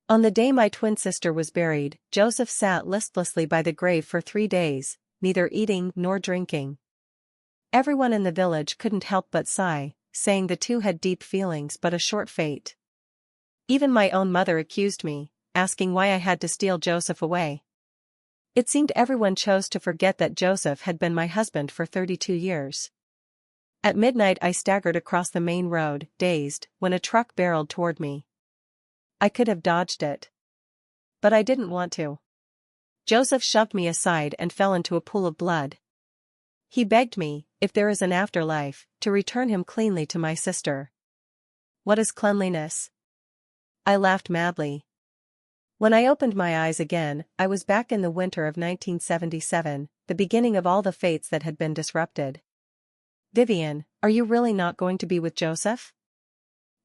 On the day my twin sister was buried, Joseph sat listlessly by the grave for 3 days, neither eating nor drinking. Everyone in the village couldn't help but sigh, saying the two had deep feelings but a short fate. Even my own mother accused me, asking why I had to steal Joseph away. It seemed everyone chose to forget that Joseph had been my husband for 32 years. At midnight I staggered across the main road, dazed, when a truck barreled toward me. I could have dodged it. But I didn't want to. Joseph shoved me aside and fell into a pool of blood. He begged me, if there is an afterlife, to return him cleanly to my sister. What is cleanliness? I laughed madly. When I opened my eyes again, I was back in the winter of 1977, the beginning of all the fates that had been disrupted. Vivian, are you really not going to be with Joseph?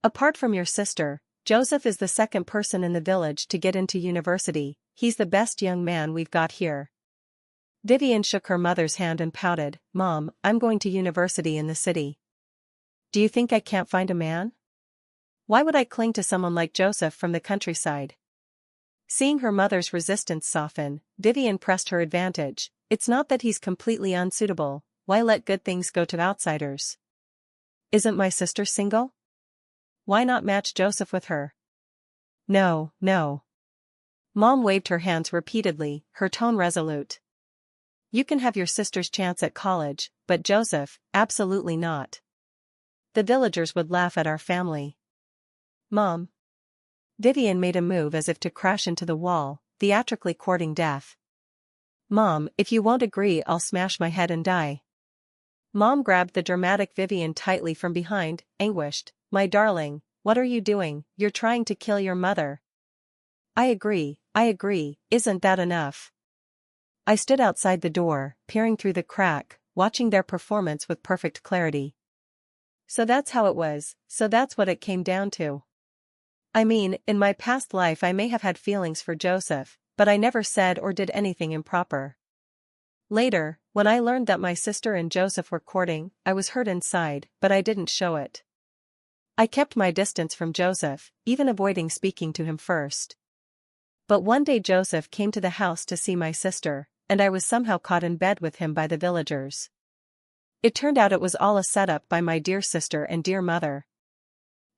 Apart from your sister, Joseph is the second person in the village to get into university. He's the best young man we've got here. Vivian shook her mother's hand and pouted, Mom, I'm going to university in the city. Do you think I can't find a man? Why would I cling to someone like Joseph from the countryside? Seeing her mother's resistance soften, Vivian pressed her advantage. It's not that he's completely unsuitable. Why let good things go to outsiders? Isn't my sister single? Why not match Joseph with her? No, no. Mom waved her hands repeatedly, her tone resolute. You can have your sister's chance at college, but Joseph, absolutely not. The villagers would laugh at our family. Mom. Vivian made a move as if to crash into the wall, theatrically courting death. Mom, if you won't agree, I'll smash my head and die. Mom grabbed the dramatic Vivian tightly from behind, anguished. My darling, what are you doing? You're trying to kill your mother. I agree, isn't that enough? I stood outside the door, peering through the crack, watching their performance with perfect clarity. So that's how it was, so that's what it came down to. I mean, in my past life I may have had feelings for Joseph, but I never said or did anything improper. Later, when I learned that my sister and Joseph were courting, I was hurt inside, but I didn't show it. I kept my distance from Joseph, even avoiding speaking to him first. But one day Joseph came to the house to see my sister, and I was somehow caught in bed with him by the villagers. It turned out it was all a setup by my dear sister and dear mother.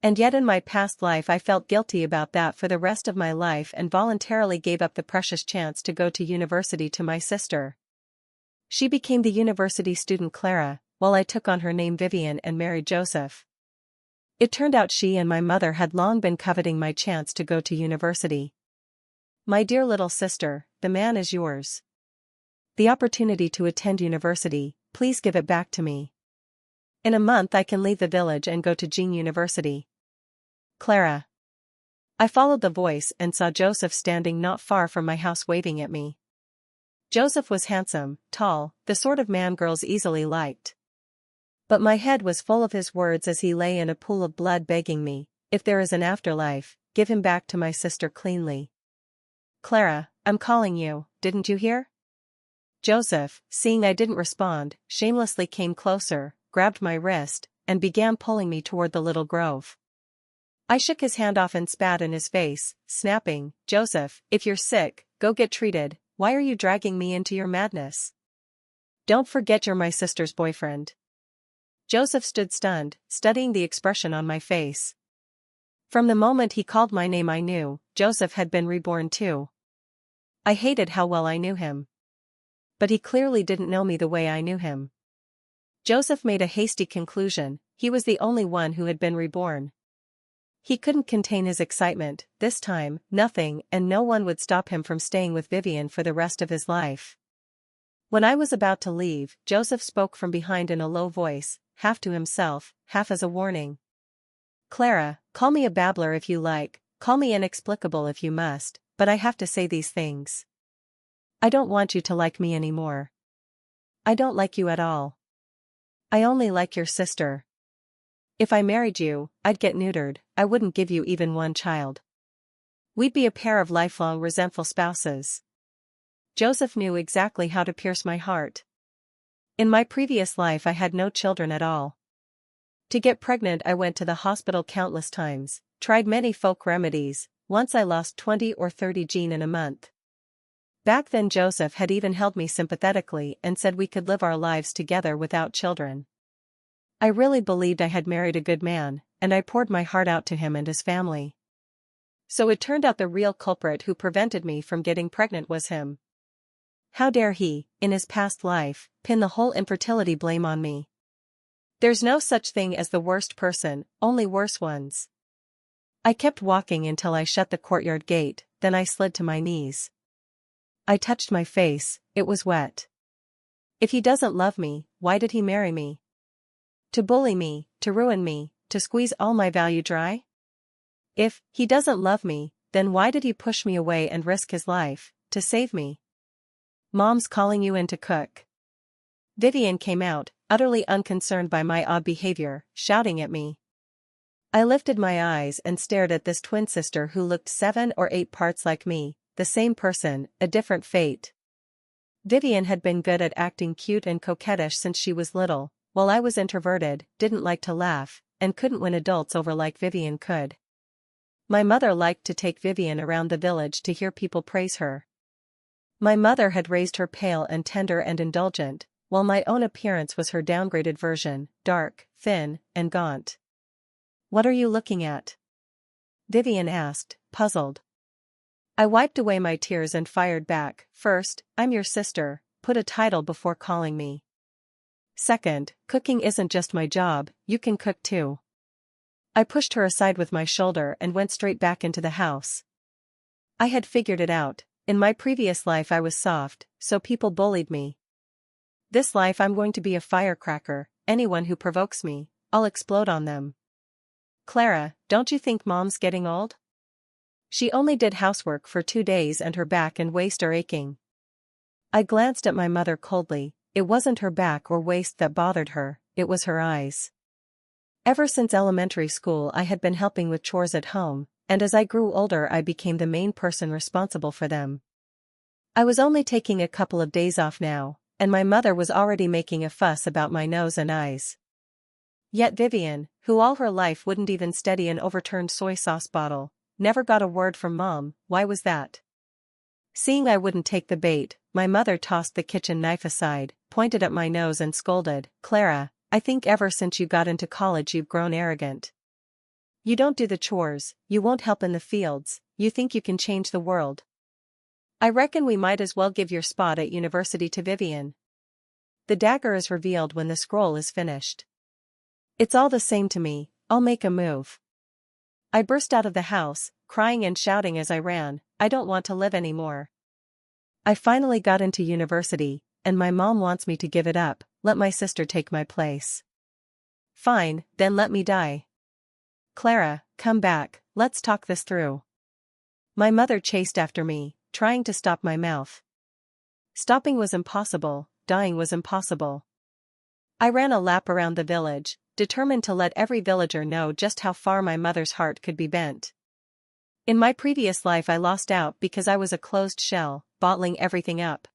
And yet in my past life I felt guilty about that for the rest of my life and voluntarily gave up the precious chance to go to university to my sister. She became the university student Clara, while I took on her name Vivian and married Joseph. It turned out she and my mother had long been coveting my chance to go to university. My dear little sister, the man is yours. The opportunity to attend university, please give it back to me. In a month I can leave the village and go to Jean University. Clara. I followed the voice and saw Joseph standing not far from my house waving at me. Joseph was handsome, tall, the sort of man girls easily liked. But my head was full of his words as he lay in a pool of blood begging me, if there is an afterlife, give him back to my sister cleanly. Clara, I'm calling you, didn't you hear? Joseph, seeing I didn't respond, shamelessly came closer, grabbed my wrist, and began pulling me toward the little grove. I shook his hand off and spat in his face, snapping, Joseph, if you're sick, go get treated. Why are you dragging me into your madness? Don't forget you're my sister's boyfriend. Joseph stood stunned, studying the expression on my face. From the moment he called my name I knew, Joseph had been reborn too. I hated how well I knew him. But he clearly didn't know me the way I knew him. Joseph made a hasty conclusion, he was the only one who had been reborn. He couldn't contain his excitement, this time, nothing and no one would stop him from staying with Vivian for the rest of his life. When I was about to leave, Joseph spoke from behind in a low voice, half to himself, half as a warning. Clara, call me a babbler if you like, call me inexplicable if you must, but I have to say these things. I don't want you to like me anymore. I don't like you at all. I only like your sister. If I married you, I'd get neutered, I wouldn't give you even one child. We'd be a pair of lifelong resentful spouses. Joseph knew exactly how to pierce my heart. In my previous life I had no children at all. To get pregnant I went to the hospital countless times, tried many folk remedies, once I lost 20 or 30 gene in a month. Back then Joseph had even held me sympathetically and said we could live our lives together without children. I really believed I had married a good man, and I poured my heart out to him and his family. So it turned out the real culprit who prevented me from getting pregnant was him. How dare he, in his past life, pin the whole infertility blame on me? There's no such thing as the worst person, only worse ones. I kept walking until I shut the courtyard gate, then I slid to my knees. I touched my face, it was wet. If he doesn't love me, why did he marry me? To bully me, to ruin me, to squeeze all my value dry? If he doesn't love me, then why did he push me away and risk his life, to save me? Mom's calling you in to cook. Vivian came out, utterly unconcerned by my odd behavior, shouting at me. I lifted my eyes and stared at this twin sister who looked 7 or 8 parts like me, the same person, a different fate. Vivian had been good at acting cute and coquettish since she was little, while I was introverted, didn't like to laugh, and couldn't win adults over like Vivian could. My mother liked to take Vivian around the village to hear people praise her. My mother had raised her pale and tender and indulgent, while my own appearance was her downgraded version, dark, thin, and gaunt. "What are you looking at?" Vivian asked, puzzled. I wiped away my tears and fired back. "First, I'm your sister, put a title before calling me. Second, cooking isn't just my job, you can cook too." I pushed her aside with my shoulder and went straight back into the house. I had figured it out. In my previous life I was soft, so people bullied me. This life I'm going to be a firecracker, anyone who provokes me, I'll explode on them. "Clara, don't you think Mom's getting old? She only did housework for 2 days and her back and waist are aching." I glanced at my mother coldly. It wasn't her back or waist that bothered her, it was her eyes. Ever since elementary school I had been helping with chores at home, and as I grew older I became the main person responsible for them. I was only taking a couple of days off now, and my mother was already making a fuss about my nose and eyes. Yet Vivian, who all her life wouldn't even steady an overturned soy sauce bottle, never got a word from Mom. Why was that? Seeing I wouldn't take the bait, my mother tossed the kitchen knife aside, pointed at my nose and scolded, "Clara, I think ever since you got into college you've grown arrogant. You don't do the chores, you won't help in the fields, you think you can change the world. I reckon we might as well give your spot at university to Vivian. The dagger is revealed when the scroll is finished. It's all the same to me, I'll make a move." I burst out of the house, crying and shouting as I ran, "I don't want to live anymore. I finally got into university, and my mom wants me to give it up, let my sister take my place. Fine, then let me die. Clara, come back, let's talk this through." My mother chased after me, trying to stop my mouth. Stopping was impossible, dying was impossible. I ran a lap around the village, determined to let every villager know just how far my mother's heart could be bent. In my previous life I lost out because I was a closed shell, bottling everything up.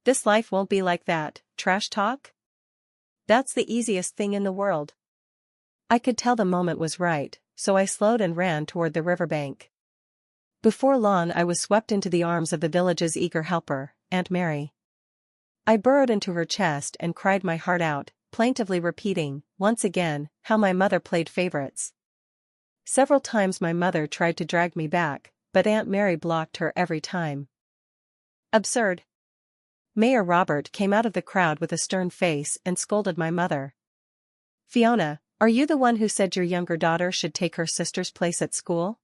This life won't be like that. Trash talk? That's the easiest thing in the world. I could tell the moment was right, so I slowed and ran toward the riverbank. Before long I was swept into the arms of the village's eager helper, Aunt Mary. I burrowed into her chest and cried my heart out, plaintively repeating, once again, how my mother played favorites. Several times my mother tried to drag me back, but Aunt Mary blocked her every time. Absurd. Mayor Robert came out of the crowd with a stern face and scolded my mother. "Fiona, are you the one who said your younger daughter should take her sister's place at school?"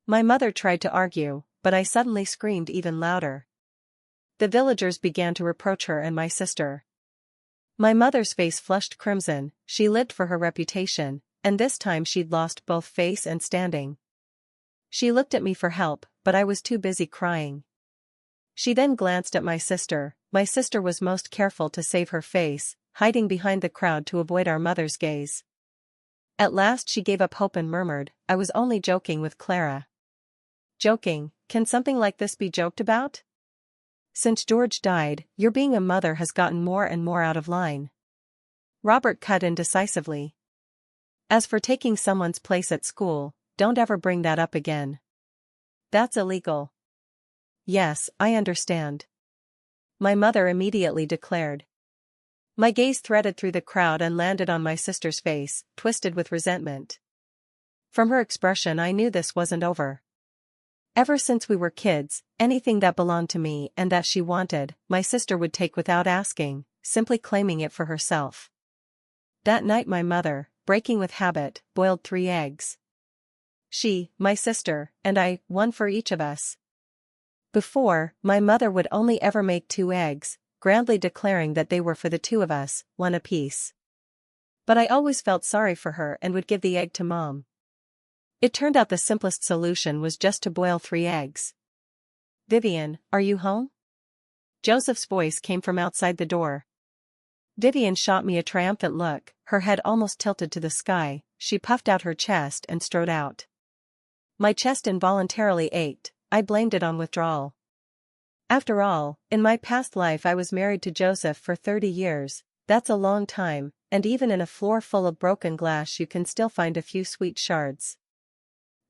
My mother tried to argue, but I suddenly screamed even louder. The villagers began to reproach her and my sister. My mother's face flushed crimson. She lived for her reputation, and this time she'd lost both face and standing. She looked at me for help, but I was too busy crying. She then glanced at my sister. My sister was most careful to save her face, hiding behind the crowd to avoid our mother's gaze. At last she gave up hope and murmured, "I was only joking with Clara." Joking? Can something like this be joked about? Since George died, your being a mother has gotten more and more out of line. Robert cut in decisively. As for taking someone's place at school, don't ever bring that up again. That's illegal. Yes, I understand. My mother immediately declared. My gaze threaded through the crowd and landed on my sister's face, twisted with resentment. From her expression I knew this wasn't over. Ever since we were kids, anything that belonged to me and that she wanted, my sister would take without asking, simply claiming it for herself. That night my mother, breaking with habit, boiled 3 eggs. She, my sister, and I, one for each of us. Before, my mother would only ever make 2 eggs, grandly declaring that they were for the 2 of us, 1 apiece. But I always felt sorry for her and would give the egg to Mom. It turned out the simplest solution was just to boil 3 eggs. Vivian, are you home? Joseph's voice came from outside the door. Vivian shot me a triumphant look, her head almost tilted to the sky. She puffed out her chest and strode out. My chest involuntarily ached. I blamed it on withdrawal. After all, in my past life I was married to Joseph for 30 years, that's a long time, and even in a floor full of broken glass you can still find a few sweet shards.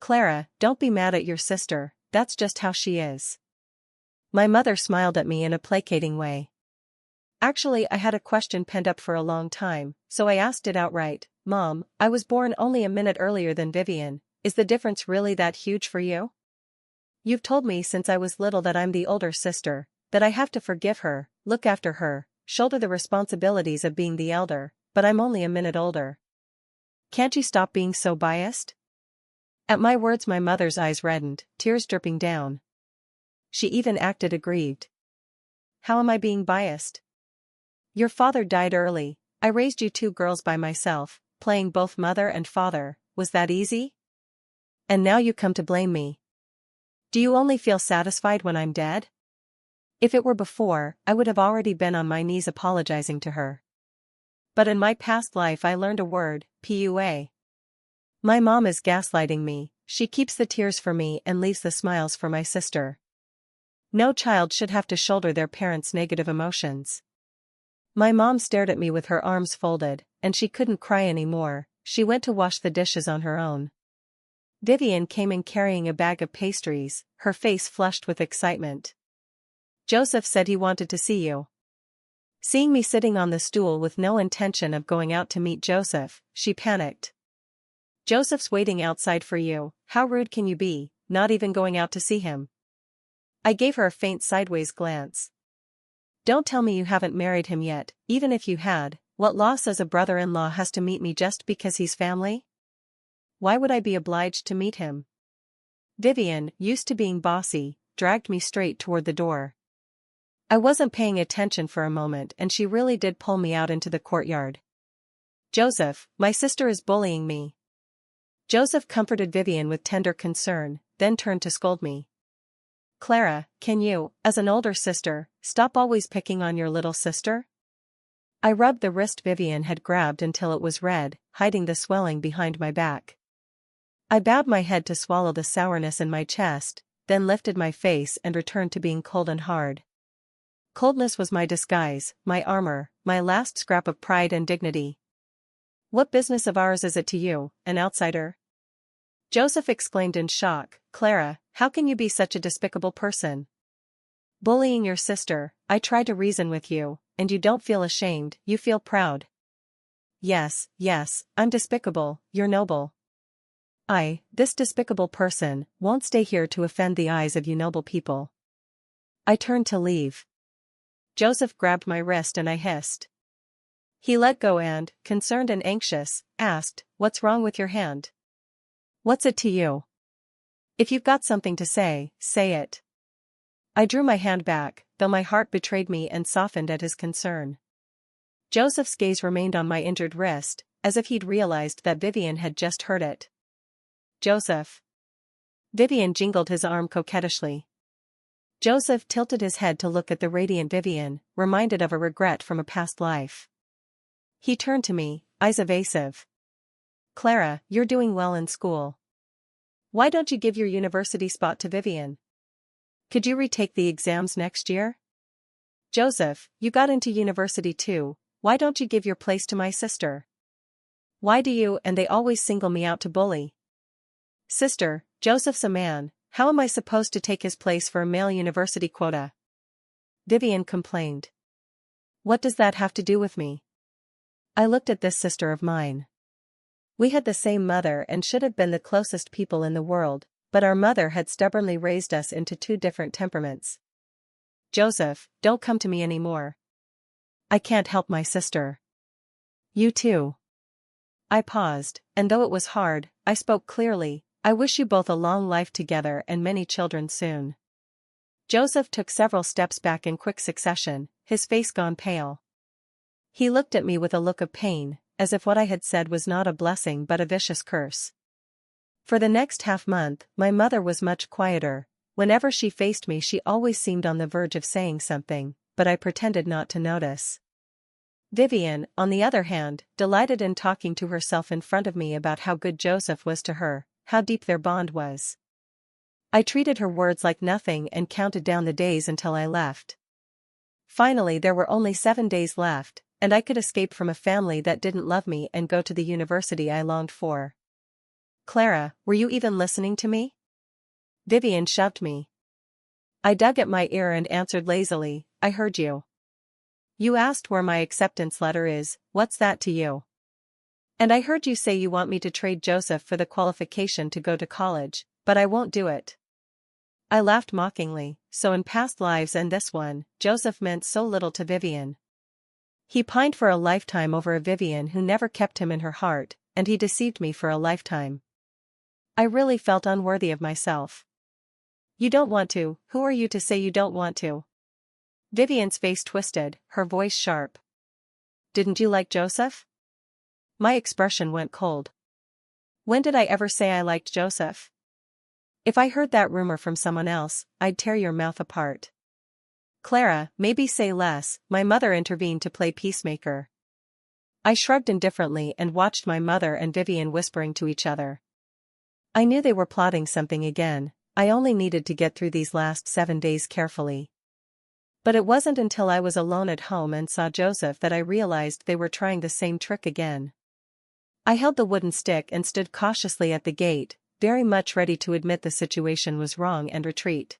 Clara, don't be mad at your sister, that's just how she is. My mother smiled at me in a placating way. Actually, I had a question penned up for a long time, so I asked it outright. Mom, I was born only a minute earlier than Vivian. Is the difference really that huge for you? You've told me since I was little that I'm the older sister, that I have to forgive her, look after her, shoulder the responsibilities of being the elder, but I'm only a minute older. Can't you stop being so biased? At my words my mother's eyes reddened, tears dripping down. She even acted aggrieved. How am I being biased? Your father died early. I raised you 2 girls by myself, playing both mother and father. Was that easy? And now you come to blame me. Do you only feel satisfied when I'm dead? If it were before, I would have already been on my knees apologizing to her. But in my past life I learned a word, PUA. My mom is gaslighting me. She keeps the tears for me and leaves the smiles for my sister. No child should have to shoulder their parents' negative emotions. My mom stared at me with her arms folded, and she couldn't cry anymore. She went to wash the dishes on her own. Vivian came in carrying a bag of pastries, her face flushed with excitement. Joseph said he wanted to see you. Seeing me sitting on the stool with no intention of going out to meet Joseph, she panicked. Joseph's waiting outside for you. How rude can you be, not even going out to see him? I gave her a faint sideways glance. Don't tell me you haven't married him yet. Even if you had, what law says a brother-in-law has to meet me just because he's family? Why would I be obliged to meet him? Vivian, used to being bossy, dragged me straight toward the door. I wasn't paying attention for a moment and she really did pull me out into the courtyard. Joseph, my sister is bullying me. Joseph comforted Vivian with tender concern, then turned to scold me. Clara, can you, as an older sister, stop always picking on your little sister? I rubbed the wrist Vivian had grabbed until it was red, hiding the swelling behind my back. I bowed my head to swallow the sourness in my chest, then lifted my face and returned to being cold and hard. Coldness was my disguise, my armor, my last scrap of pride and dignity. What business of ours is it to you, an outsider? Joseph exclaimed in shock. Clara, how can you be such a despicable person? Bullying your sister. I try to reason with you, and you don't feel ashamed, you feel proud. Yes, I'm despicable, you're noble. This despicable person, won't stay here to offend the eyes of you noble people. I turned to leave. Joseph grabbed my wrist and I hissed. He let go and, concerned and anxious, asked, What's wrong with your hand? What's it to you? If you've got something to say, say it. I drew my hand back, though my heart betrayed me and softened at his concern. Joseph's gaze remained on my injured wrist, as if he'd realized that Vivian had just hurt it. Joseph. Vivian jingled his arm coquettishly. Joseph tilted his head to look at the radiant Vivian, reminded of a regret from a past life. He turned to me, eyes evasive. Clara, you're doing well in school. Why don't you give your university spot to Vivian? Could you retake the exams next year? Joseph, you got into university too, why don't you give your place to my sister? Why do you and they always single me out to bully? Sister, Joseph's a man, How am I supposed to take his place for a male university quota? Vivian complained. What does that have to do with me? I looked at this sister of mine. We had the same mother and should have been the closest people in the world, but our mother had stubbornly raised us into two different temperaments. Joseph, don't come to me anymore. I can't help my sister. You too. I paused, and though it was hard, I spoke clearly. I wish you both a long life together and many children soon. Joseph took several steps back in quick succession, his face gone pale. He looked at me with a look of pain, as if what I had said was not a blessing but a vicious curse. For the next half-month, my mother was much quieter. Whenever she faced me she always seemed on the verge of saying something, but I pretended not to notice. Vivian, on the other hand, delighted in talking to herself in front of me about how good Joseph was to her, how deep their bond was. I treated her words like nothing and counted down the days until I left. Finally there were only 7 days left, and I could escape from a family that didn't love me and go to the university I longed for. Clara, were you even listening to me? Vivian shoved me. I dug at my ear and answered lazily, I heard you. You asked where my acceptance letter is, what's that to you? And I heard you say you want me to trade Joseph for the qualification to go to college, but I won't do it. I laughed mockingly. So in past lives and this one, Joseph meant so little to Vivian. He pined for a lifetime over a Vivian who never kept him in her heart, and he deceived me for a lifetime. I really felt unworthy of myself. You don't want to, who are you to say you don't want to? Vivian's face twisted, her voice sharp. Didn't you like Joseph? My expression went cold. When did I ever say I liked Joseph? If I heard that rumor from someone else, I'd tear your mouth apart. Clara, maybe say less, my mother intervened to play peacemaker. I shrugged indifferently and watched my mother and Vivian whispering to each other. I knew they were plotting something again. I only needed to get through these last 7 days carefully. But it wasn't until I was alone at home and saw Joseph that I realized they were trying the same trick again. I held the wooden stick and stood cautiously at the gate, very much ready to admit the situation was wrong and retreat.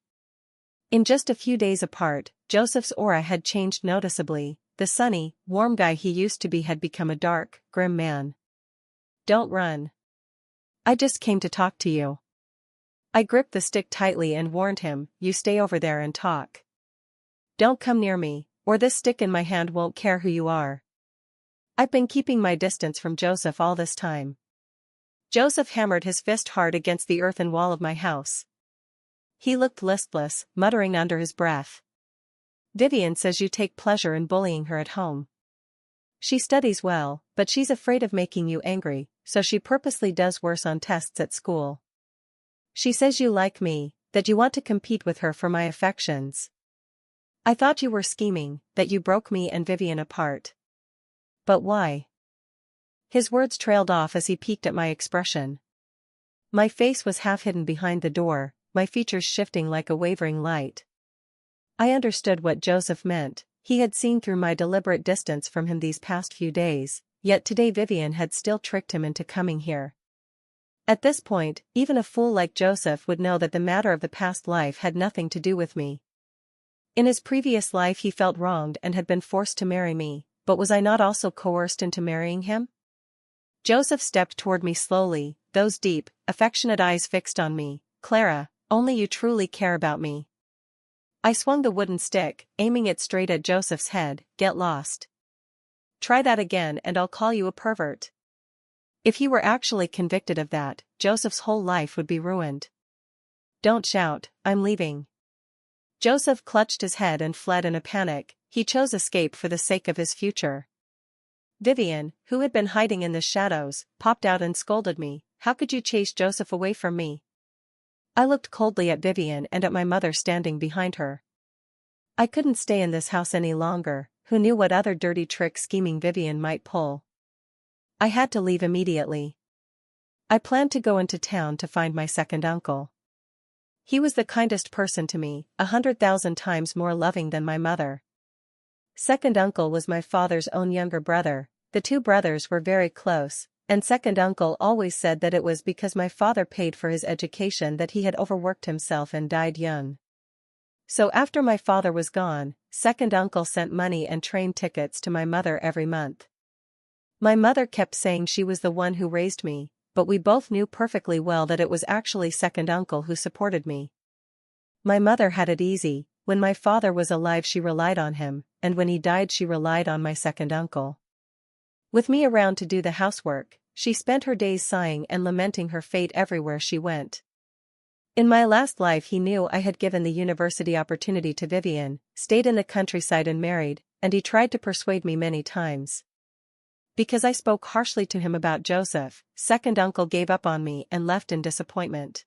In just a few days apart, Joseph's aura had changed noticeably. The sunny, warm guy he used to be had become a dark, grim man. Don't run. I just came to talk to you. I gripped the stick tightly and warned him, you stay over there and talk. Don't come near me, or this stick in my hand won't care who you are. I've been keeping my distance from Joseph all this time. Joseph hammered his fist hard against the earthen wall of my house. He looked listless, muttering under his breath. Vivian says you take pleasure in bullying her at home. She studies well, but she's afraid of making you angry, so she purposely does worse on tests at school. She says you like me, that you want to compete with her for my affections. I thought you were scheming, that you broke me and Vivian apart. But why? His words trailed off as he peeked at my expression. My face was half hidden behind the door, my features shifting like a wavering light. I understood what Joseph meant. He had seen through my deliberate distance from him these past few days, yet today Vivian had still tricked him into coming here. At this point, even a fool like Joseph would know that the matter of the past life had nothing to do with me. In his previous life he felt wronged and had been forced to marry me, but was I not also coerced into marrying him? Joseph stepped toward me slowly, those deep, affectionate eyes fixed on me. Clara, only you truly care about me. I swung the wooden stick, aiming it straight at Joseph's head. Get lost. Try that again and I'll call you a pervert. If he were actually convicted of that, Joseph's whole life would be ruined. Don't shout, I'm leaving. Joseph clutched his head and fled in a panic. He chose escape for the sake of his future. Vivian, who had been hiding in the shadows, popped out and scolded me. How could you chase Joseph away from me? I looked coldly at Vivian and at my mother standing behind her. I couldn't stay in this house any longer. Who knew what other dirty trick scheming Vivian might pull? I had to leave immediately. I planned to go into town to find my second uncle. He was the kindest person to me, 100,000 times more loving than my mother. Second uncle was my father's own younger brother. The two brothers were very close, And second uncle always said that it was because my father paid for his education that he had overworked himself and died young. So after my father was gone, second uncle sent money and train tickets to my mother every month. My mother kept saying she was the one who raised me, but we both knew perfectly well that it was actually second uncle who supported me. My mother had it easy. When my father was alive she relied on him, and when he died she relied on my second uncle. With me around to do the housework, she spent her days sighing and lamenting her fate everywhere she went. In my last life he knew I had given the university opportunity to Vivian, stayed in the countryside and married, and he tried to persuade me many times. Because I spoke harshly to him about Joseph, second uncle gave up on me and left in disappointment.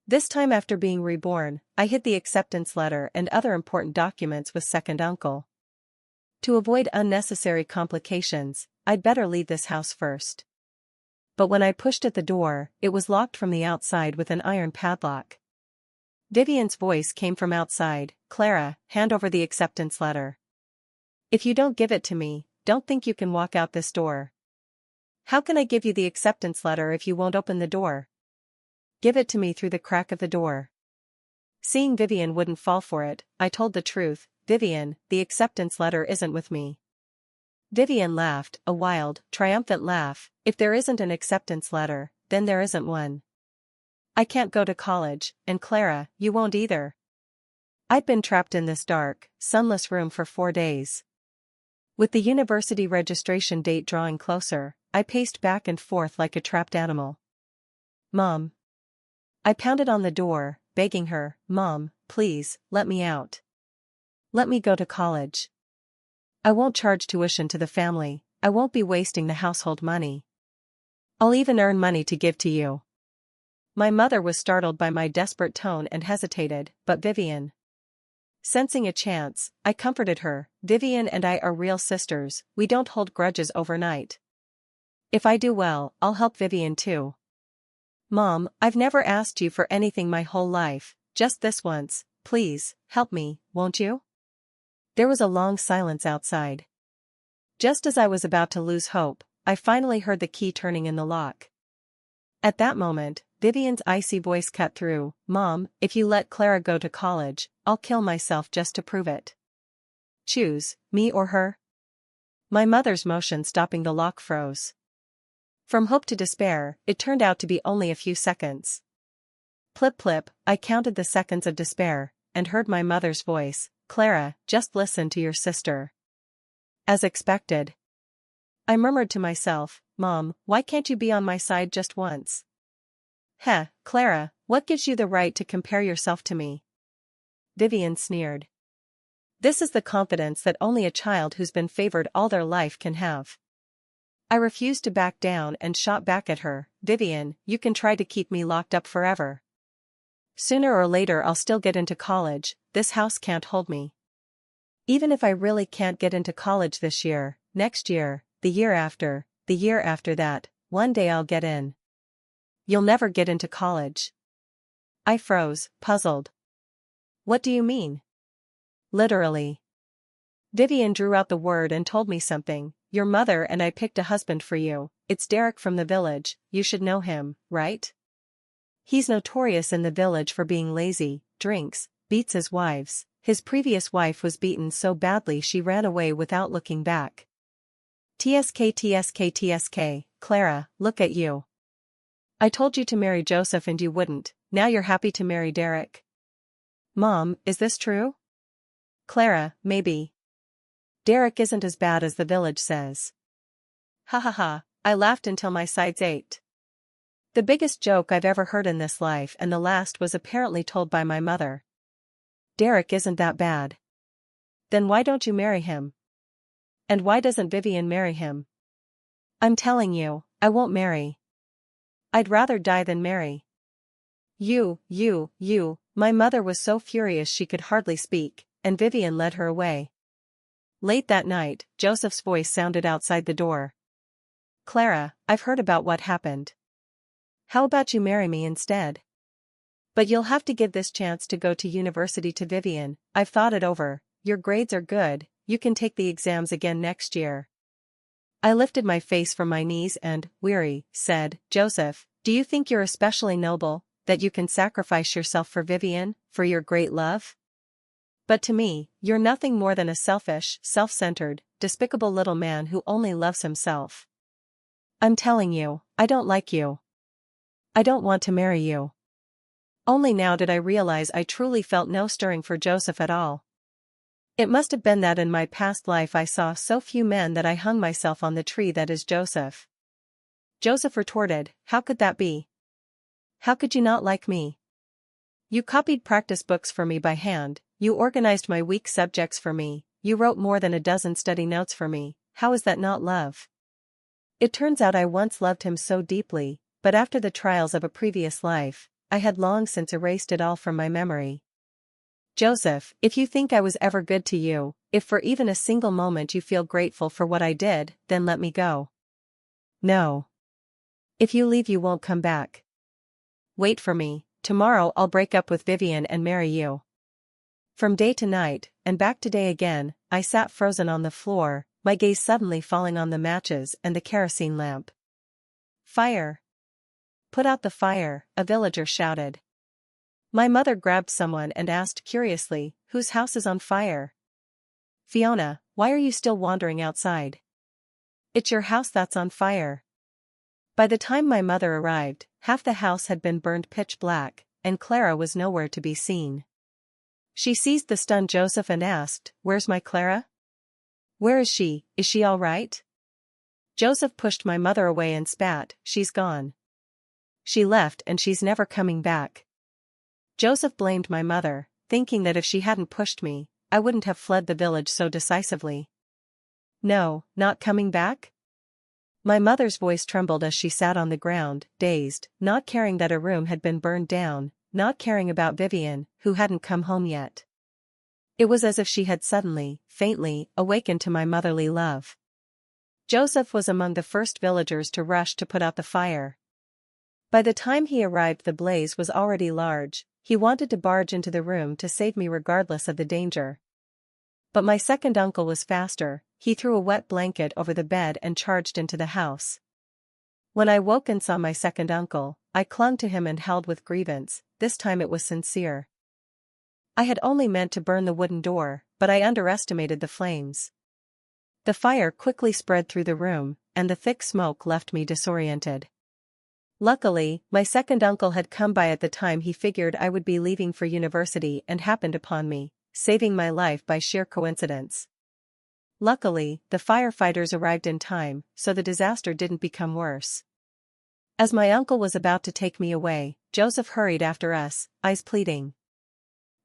This time after being reborn, I hid the acceptance letter and other important documents with second uncle. To avoid unnecessary complications, I'd better leave this house first. But when I pushed at the door, it was locked from the outside with an iron padlock. Vivian's voice came from outside. "Clara, hand over the acceptance letter. If you don't give it to me, don't think you can walk out this door." "How can I give you the acceptance letter if you won't open the door?" "Give it to me through the crack of the door." Seeing Vivian wouldn't fall for it, I told the truth. "Vivian, the acceptance letter isn't with me." Vivian laughed, a wild, triumphant laugh. "If there isn't an acceptance letter, then there isn't one. I can't go to college, and Clara, you won't either." I'd been trapped in this dark, sunless room for 4 days. With the university registration date drawing closer, I paced back and forth like a trapped animal. "Mom." I pounded on the door, begging her, "Mom, please, let me out. Let me go to college. I won't charge tuition to the family, I won't be wasting the household money. I'll even earn money to give to you." My mother was startled by my desperate tone and hesitated, but Vivian. Sensing a chance, I comforted her. "Vivian and I are real sisters, we don't hold grudges overnight. If I do well, I'll help Vivian too. Mom, I've never asked you for anything my whole life, just this once, please, help me, won't you?" There was a long silence outside. Just as I was about to lose hope, I finally heard the key turning in the lock. At that moment, Vivian's icy voice cut through. "Mom, if you let Clara go to college, I'll kill myself just to prove it. Choose, me or her." My mother's motion stopping the lock froze. From hope to despair, it turned out to be only a few seconds. Plip plip, I counted the seconds of despair, and heard my mother's voice. "Clara, just listen to your sister." As expected. I murmured to myself, "Mom, why can't you be on my side just once?" "Heh, Clara, what gives you the right to compare yourself to me?" Vivian sneered. "This is the confidence that only a child who's been favored all their life can have." I refused to back down and shot back at her. "Vivian, you can try to keep me locked up forever. Sooner or later I'll still get into college, this house can't hold me. Even if I really can't get into college this year, next year, the year after that, one day I'll get in." "You'll never get into college." I froze, puzzled. "What do you mean?" "Literally." Vivian drew out the word and told me something. "Your mother and I picked a husband for you, it's Derek from the village, you should know him, right? He's notorious in the village for being lazy, drinks, beats his wives. His previous wife was beaten so badly she ran away without looking back. TSK, Clara, look at you. I told you to marry Joseph and you wouldn't, now you're happy to marry Derek." "Mom, is this true?" "Clara, maybe. Derek isn't as bad as the village says." Ha ha ha, I laughed until my sides ached. The biggest joke I've ever heard in this life, and the last was apparently told by my mother. Derek isn't that bad. Then why don't you marry him? And why doesn't Vivian marry him? I'm telling you, I won't marry. I'd rather die than marry. You, my mother was so furious she could hardly speak, and Vivian led her away. Late that night, Joseph's voice sounded outside the door. "Clara, I've heard about what happened. How about you marry me instead? But you'll have to give this chance to go to university to Vivian. I've thought it over, your grades are good, you can take the exams again next year." I lifted my face from my knees and, weary, said, Joseph, do you think you're especially noble, that you can sacrifice yourself for Vivian, for your great love? But to me, you're nothing more than a selfish, self-centered, despicable little man who only loves himself. I'm telling you, I don't like you. I don't want to marry you. Only now did I realize I truly felt no stirring for Joseph at all. It must have been that in my past life I saw so few men that I hung myself on the tree that is Joseph. Joseph retorted, how could that be? How could you not like me? You copied practice books for me by hand, you organized my weak subjects for me, you wrote more than a dozen study notes for me, how is that not love? It turns out I once loved him so deeply, but after the trials of a previous life, I had long since erased it all from my memory. Joseph, if you think I was ever good to you, if for even a single moment you feel grateful for what I did, then let me go. No. If you leave you won't come back. Wait for me, tomorrow I'll break up with Vivian and marry you. From day to night, and back to day again, I sat frozen on the floor, my gaze suddenly falling on the matches and the kerosene lamp. Fire! Put out the fire, a villager shouted. My mother grabbed someone and asked curiously, whose house is on fire? Fiona, why are you still wandering outside? It's your house that's on fire. By the time my mother arrived, half the house had been burned pitch black, and Clara was nowhere to be seen. She seized the stunned Joseph and asked, where's my Clara? Where is she all right? Joseph pushed my mother away and spat, she's gone. She left and she's never coming back. Joseph blamed my mother, thinking that if she hadn't pushed me, I wouldn't have fled the village so decisively. No, not coming back? My mother's voice trembled as she sat on the ground, dazed, not caring that a room had been burned down, not caring about Vivian, who hadn't come home yet. It was as if she had suddenly, faintly, awakened to my motherly love. Joseph was among the first villagers to rush to put out the fire. By the time he arrived the blaze was already large, he wanted to barge into the room to save me regardless of the danger. But my second uncle was faster, he threw a wet blanket over the bed and charged into the house. When I woke and saw my second uncle, I clung to him and held with grievance, this time it was sincere. I had only meant to burn the wooden door, but I underestimated the flames. The fire quickly spread through the room, and the thick smoke left me disoriented. Luckily, my second uncle had come by at the time he figured I would be leaving for university and happened upon me, saving my life by sheer coincidence. Luckily, the firefighters arrived in time, so the disaster didn't become worse. As my uncle was about to take me away, Joseph hurried after us, eyes pleading.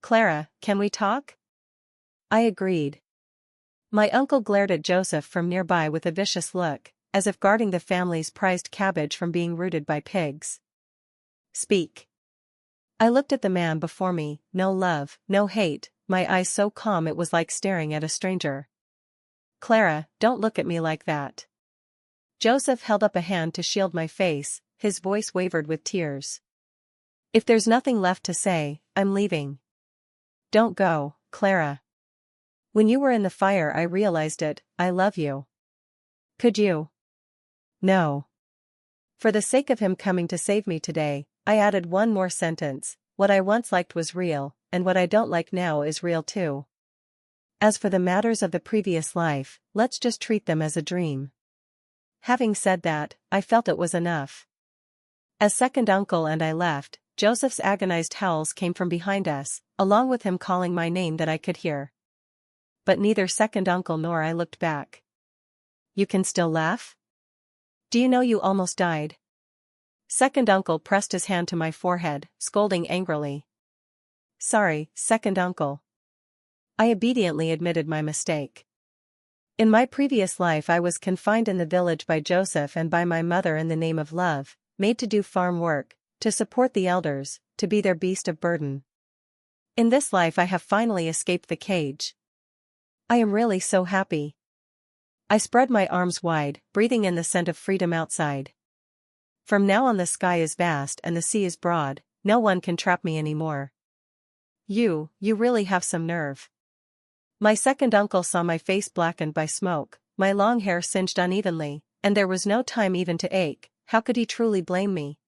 Clara, can we talk? I agreed. My uncle glared at Joseph from nearby with a vicious look, as if guarding the family's prized cabbage from being rooted by pigs. Speak. I looked at the man before me, no love, no hate, my eyes so calm it was like staring at a stranger. Clara, don't look at me like that. Joseph held up a hand to shield my face, his voice wavered with tears. If there's nothing left to say, I'm leaving. Don't go, Clara. When you were in the fire I realized it, I love you. Could you? No. For the sake of him coming to save me today, I added one more sentence, what I once liked was real, and what I don't like now is real too. As for the matters of the previous life, let's just treat them as a dream. Having said that, I felt it was enough. As second uncle and I left, Joseph's agonized howls came from behind us, along with him calling my name that I could hear. But neither second uncle nor I looked back. You can still laugh? Do you know you almost died? Second uncle pressed his hand to my forehead, scolding angrily. Sorry, second uncle. I obediently admitted my mistake. In my previous life I was confined in the village by Joseph and by my mother in the name of love, made to do farm work, to support the elders, to be their beast of burden. In this life I have finally escaped the cage. I am really so happy. I spread my arms wide, breathing in the scent of freedom outside. From now on the sky is vast and the sea is broad, no one can trap me anymore. You really have some nerve. My second uncle saw my face blackened by smoke, my long hair singed unevenly, and there was no time even to ache. How could he truly blame me?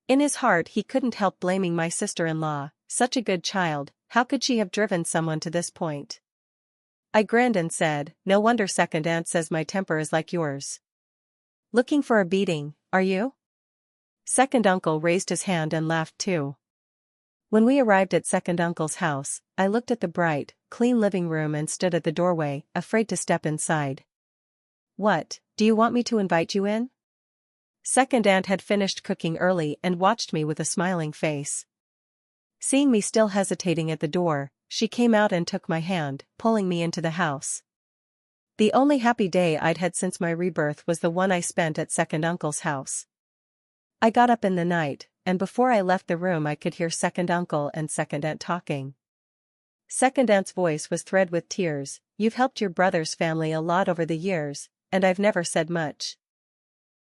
In his heart he couldn't help blaming my sister-in-law, such a good child. How could she have driven someone to this point? I grinned and said, no wonder second aunt says my temper is like yours. Looking for a beating, are you? Second uncle raised his hand and laughed too. When we arrived at second uncle's house, I looked at the bright, clean living room and stood at the doorway, afraid to step inside. What, do you want me to invite you in? Second aunt had finished cooking early and watched me with a smiling face. Seeing me still hesitating at the door, she came out and took my hand, pulling me into the house. The only happy day I'd had since my rebirth was the one I spent at second uncle's house. I got up in the night, and before I left the room I could hear second uncle and second aunt talking. Second aunt's voice was thread with tears. You've helped your brother's family a lot over the years, and I've never said much.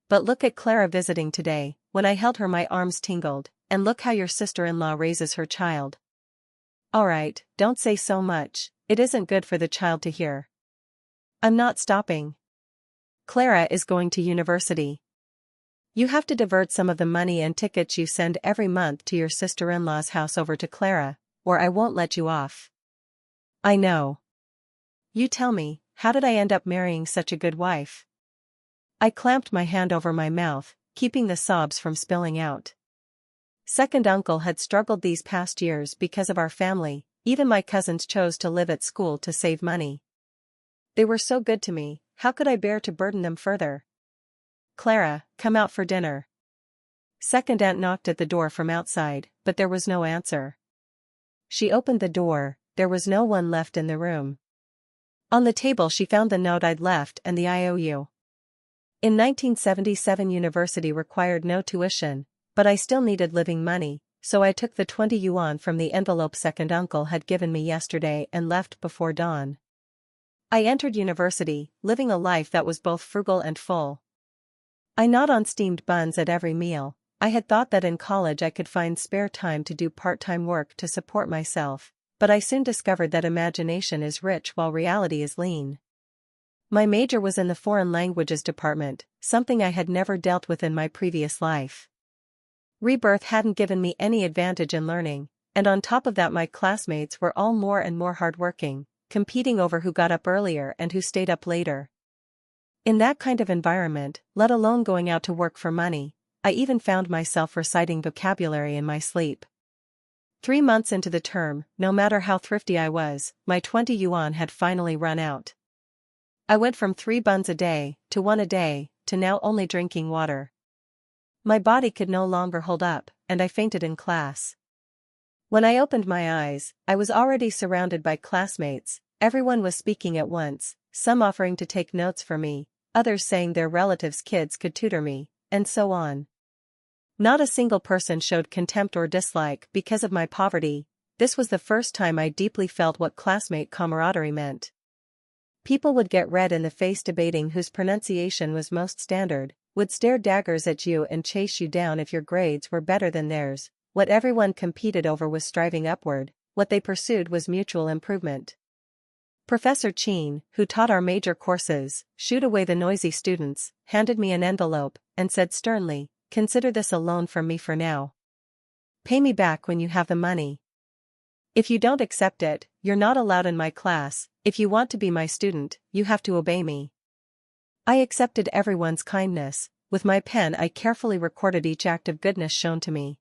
But look at Clara visiting today. When I held her my arms tingled, and look how your sister-in-law raises her child. Alright, don't say so much, it isn't good for the child to hear. I'm not stopping. Clara is going to university. You have to divert some of the money and tickets you send every month to your sister-in-law's house over to Clara, or I won't let you off. I know. You tell me, how did I end up marrying such a good wife? I clamped my hand over my mouth, keeping the sobs from spilling out. Second uncle had struggled these past years because of our family. Even my cousins chose to live at school to save money. They were so good to me, how could I bear to burden them further? Clara, come out for dinner. Second aunt knocked at the door from outside, but there was no answer. She opened the door, there was no one left in the room. On the table she found the note I'd left and the IOU. In 1977 university required no tuition, but I still needed living money, so I took the 20 yuan from the envelope second uncle had given me yesterday and left before dawn. I entered university, living a life that was both frugal and full. I gnawed on steamed buns at every meal. I had thought that in college I could find spare time to do part-time work to support myself, but I soon discovered that imagination is rich while reality is lean. My major was in the foreign languages department, something I had never dealt with in my previous life. Rebirth hadn't given me any advantage in learning, and on top of that my classmates were all more and more hardworking, competing over who got up earlier and who stayed up later. In that kind of environment, let alone going out to work for money, I even found myself reciting vocabulary in my sleep. 3 months into the term, no matter how thrifty I was, my 20 yuan had finally run out. I went from 3 buns a day, to 1 a day, to now only drinking water. My body could no longer hold up, and I fainted in class. When I opened my eyes, I was already surrounded by classmates. Everyone was speaking at once, some offering to take notes for me, others saying their relatives' kids could tutor me, and so on. Not a single person showed contempt or dislike because of my poverty. This was the first time I deeply felt what classmate camaraderie meant. People would get red in the face debating whose pronunciation was most standard, would stare daggers at you and chase you down if your grades were better than theirs. What everyone competed over was striving upward, what they pursued was mutual improvement. Professor Chin, who taught our major courses, shooed away the noisy students, handed me an envelope, and said sternly, "Consider this a loan from me for now. Pay me back when you have the money. If you don't accept it, you're not allowed in my class. If you want to be my student, you have to obey me." I accepted everyone's kindness. With my pen I carefully recorded each act of goodness shown to me.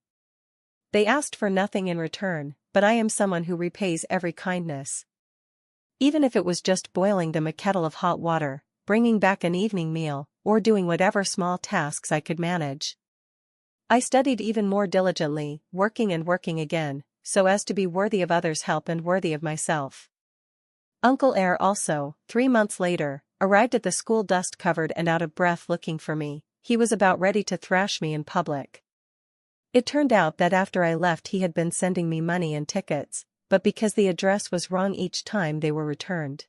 They asked for nothing in return, but I am someone who repays every kindness. Even if it was just boiling them a kettle of hot water, bringing back an evening meal, or doing whatever small tasks I could manage. I studied even more diligently, working and working again, so as to be worthy of others' help and worthy of myself. Uncle Air also, 3 months later, arrived at the school dust-covered and out of breath looking for me. He was about ready to thrash me in public. It turned out that after I left he had been sending me money and tickets, but because the address was wrong each time they were returned.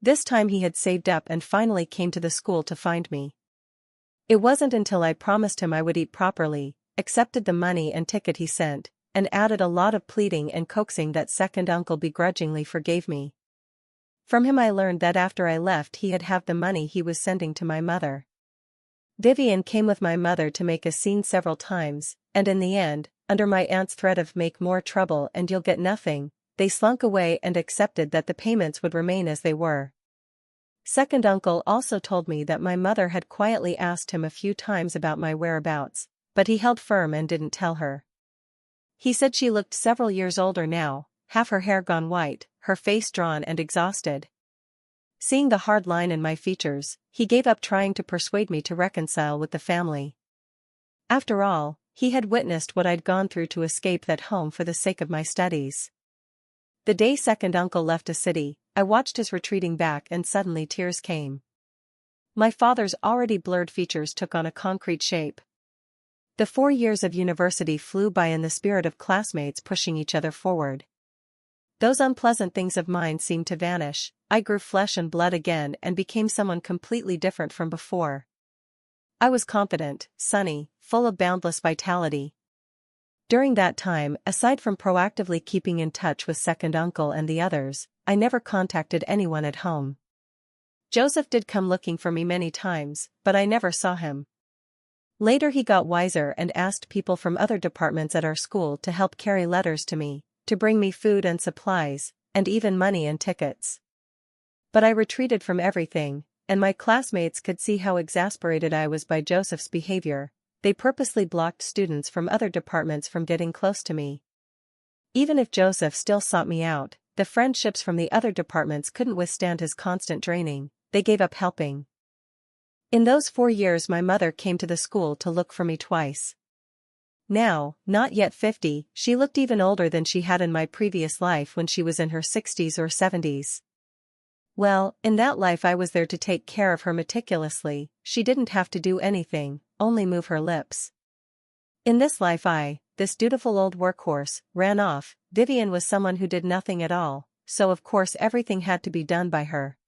This time he had saved up and finally came to the school to find me. It wasn't until I promised him I would eat properly, accepted the money and ticket he sent, and added a lot of pleading and coaxing that second uncle begrudgingly forgave me. From him I learned that after I left he had halved the money he was sending to my mother. Vivian came with my mother to make a scene several times, and in the end, under my aunt's threat of "make more trouble and you'll get nothing," they slunk away and accepted that the payments would remain as they were. Second uncle also told me that my mother had quietly asked him a few times about my whereabouts, but he held firm and didn't tell her. He said she looked several years older now, half her hair gone white, her face drawn and exhausted. Seeing the hard line in my features, he gave up trying to persuade me to reconcile with the family. After all, he had witnessed what I'd gone through to escape that home for the sake of my studies. The day second uncle left a city, I watched his retreating back and suddenly tears came. My father's already blurred features took on a concrete shape. The 4 years of university flew by in the spirit of classmates pushing each other forward. Those unpleasant things of mine seemed to vanish. I grew flesh and blood again and became someone completely different from before. I was confident, sunny, full of boundless vitality. During that time, aside from proactively keeping in touch with second uncle and the others, I never contacted anyone at home. Joseph did come looking for me many times, but I never saw him. Later he got wiser and asked people from other departments at our school to help carry letters to me, to bring me food and supplies, and even money and tickets. But I retreated from everything, and my classmates could see how exasperated I was by Joseph's behavior. They purposely blocked students from other departments from getting close to me. Even if Joseph still sought me out, the friendships from the other departments couldn't withstand his constant draining. They gave up helping. In those 4 years my mother came to the school to look for me twice. Now, not yet 50, she looked even older than she had in my previous life when she was in her 60s or 70s. Well, in that life I was there to take care of her meticulously. She didn't have to do anything, only move her lips. In this life this dutiful old workhorse, ran off. Vivian was someone who did nothing at all, so of course everything had to be done by her.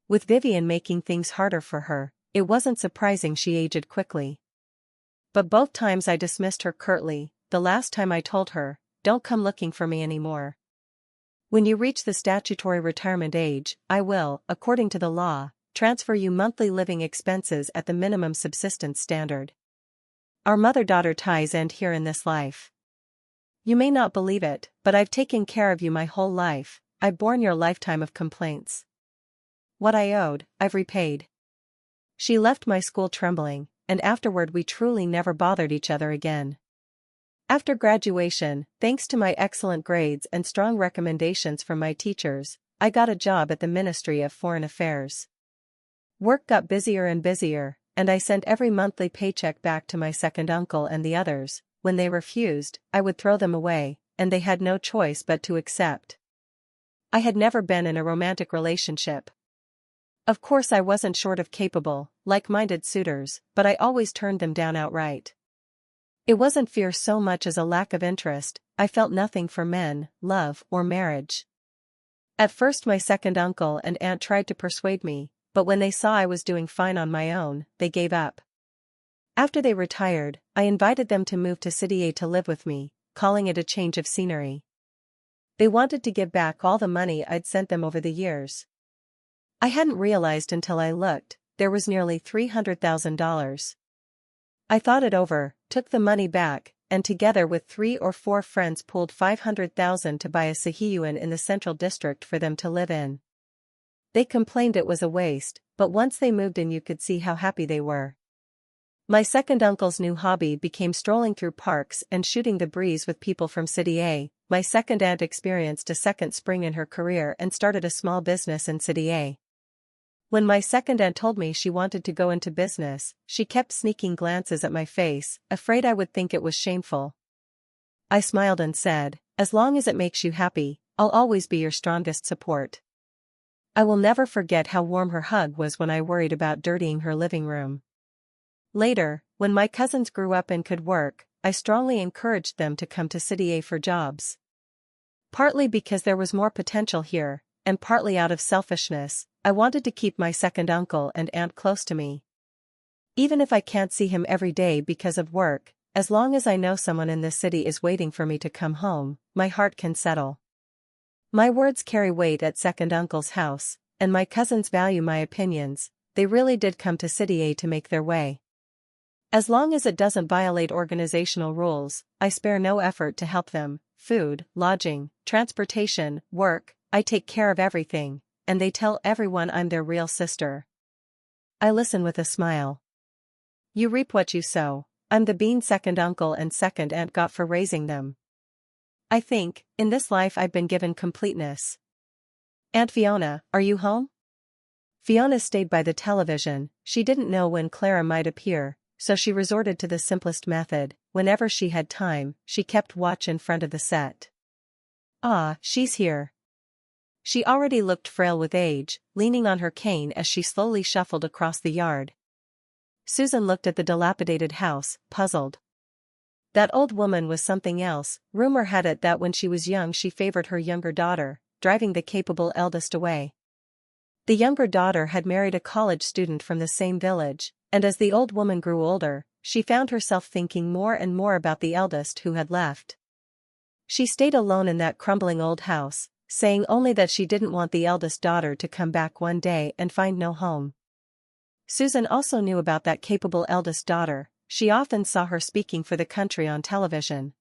With Vivian making things harder for her, it wasn't surprising she aged quickly. But both times I dismissed her curtly. The last time I told her, "Don't come looking for me anymore. When you reach the statutory retirement age, I will, according to the law, transfer you monthly living expenses at the minimum subsistence standard. Our mother-daughter ties end here in this life. You may not believe it, but I've taken care of you my whole life. I've borne your lifetime of complaints. What I owed, I've repaid." She left my school trembling, and afterward we truly never bothered each other again. After graduation, thanks to my excellent grades and strong recommendations from my teachers, I got a job at the Ministry of Foreign Affairs. Work got busier and busier, and I sent every monthly paycheck back to my second uncle and the others. When they refused, I would throw them away, and they had no choice but to accept. I had never been in a romantic relationship. Of course I wasn't short of capable, like-minded suitors, but I always turned them down outright. It wasn't fear so much as a lack of interest. I felt nothing for men, love, or marriage. At first my second uncle and aunt tried to persuade me, but when they saw I was doing fine on my own, they gave up. After they retired, I invited them to move to City A to live with me, calling it a change of scenery. They wanted to give back all the money I'd sent them over the years. I hadn't realized until I looked, there was nearly $300,000. I thought it over, took the money back, and together with 3 or 4 friends pooled $500,000 to buy a Sihiyuan in the Central District for them to live in. They complained it was a waste, but once they moved in you could see how happy they were. My second uncle's new hobby became strolling through parks and shooting the breeze with people from City A. My second aunt experienced a second spring in her career and started a small business in City A. When my second aunt told me she wanted to go into business, she kept sneaking glances at my face, afraid I would think it was shameful. I smiled and said, "As long as it makes you happy, I'll always be your strongest support." I will never forget how warm her hug was when I worried about dirtying her living room. Later, when my cousins grew up and could work, I strongly encouraged them to come to City A for jobs. Partly because there was more potential here, and partly out of selfishness, I wanted to keep my second uncle and aunt close to me. Even if I can't see him every day because of work, as long as I know someone in this city is waiting for me to come home, my heart can settle. My words carry weight at second uncle's house, and my cousins value my opinions. They really did come to City A to make their way. As long as it doesn't violate organizational rules, I spare no effort to help them. Food, lodging, transportation, work, I take care of everything, and they tell everyone I'm their real sister. I listen with a smile. You reap what you sow. I'm the bean second uncle and second aunt got for raising them. I think, in this life I've been given completeness. Aunt Fiona, are you home? Fiona stayed by the television. She didn't know when Clara might appear, so she resorted to the simplest method. Whenever she had time, she kept watch in front of the set. Ah, she's here. She already looked frail with age, leaning on her cane as she slowly shuffled across the yard. Susan looked at the dilapidated house, puzzled. That old woman was something else. Rumor had it that when she was young she favored her younger daughter, driving the capable eldest away. The younger daughter had married a college student from the same village, and as the old woman grew older, she found herself thinking more and more about the eldest who had left. She stayed alone in that crumbling old house, saying only that she didn't want the eldest daughter to come back one day and find no home. Susan also knew about that capable eldest daughter. She often saw her speaking for the country on television.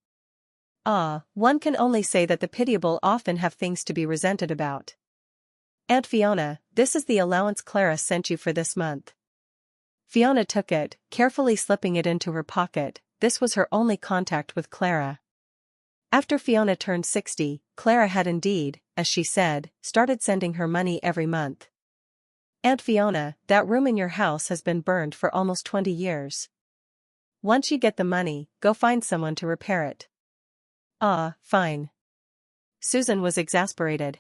Ah, one can only say that the pitiable often have things to be resented about. Aunt Fiona, this is the allowance Clara sent you for this month. Fiona took it, carefully slipping it into her pocket. This was her only contact with Clara. After Fiona turned 60, Clara had indeed, as she said, started sending her money every month. Aunt Fiona, that room in your house has been burned for almost 20 years. Once you get the money, go find someone to repair it. Ah, fine. Susan was exasperated.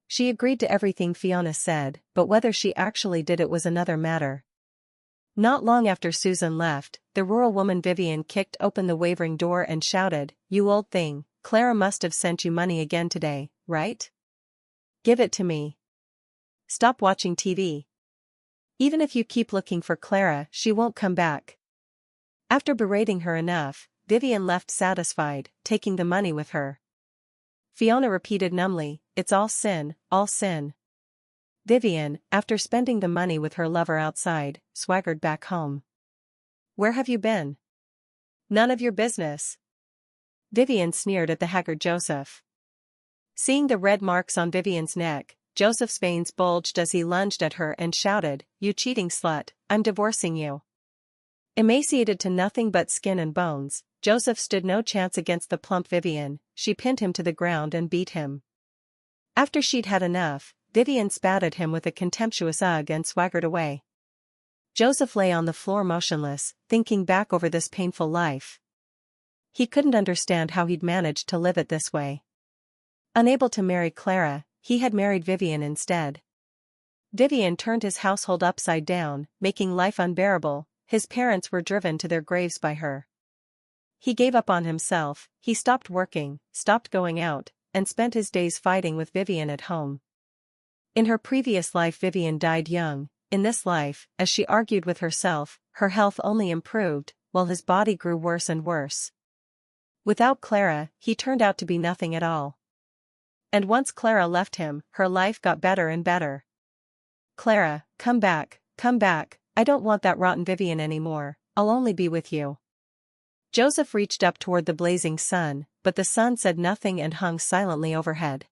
She agreed to everything Fiona said, but whether she actually did it was another matter. Not long after Susan left, the rural woman Vivian kicked open the wavering door and shouted, "You old thing, Clara must have sent you money again today, right? Give it to me. Stop watching TV. Even if you keep looking for Clara, she won't come back." After berating her enough, Vivian left satisfied, taking the money with her. Fiona repeated numbly, "It's all sin, all sin." Vivian, after spending the money with her lover outside, swaggered back home. "Where have you been?" "None of your business." Vivian sneered at the haggard Joseph. Seeing the red marks on Vivian's neck, Joseph's veins bulged as he lunged at her and shouted, "You cheating slut, I'm divorcing you." Emaciated to nothing but skin and bones, Joseph stood no chance against the plump Vivian. She pinned him to the ground and beat him. After she'd had enough, Vivian spat at him with a contemptuous ugh and swaggered away. Joseph lay on the floor motionless, thinking back over this painful life. He couldn't understand how he'd managed to live it this way. Unable to marry Clara, he had married Vivian instead. Vivian turned his household upside down, making life unbearable. His parents were driven to their graves by her. He gave up on himself, he stopped working, stopped going out, and spent his days fighting with Vivian at home. In her previous life Vivian died young. In this life, as she argued with herself, her health only improved, while his body grew worse and worse. Without Clara, he turned out to be nothing at all. And once Clara left him, her life got better and better. "Clara, come back, come back. I don't want that rotten Vivian anymore, I'll only be with you." Joseph reached up toward the blazing sun, but the sun said nothing and hung silently overhead.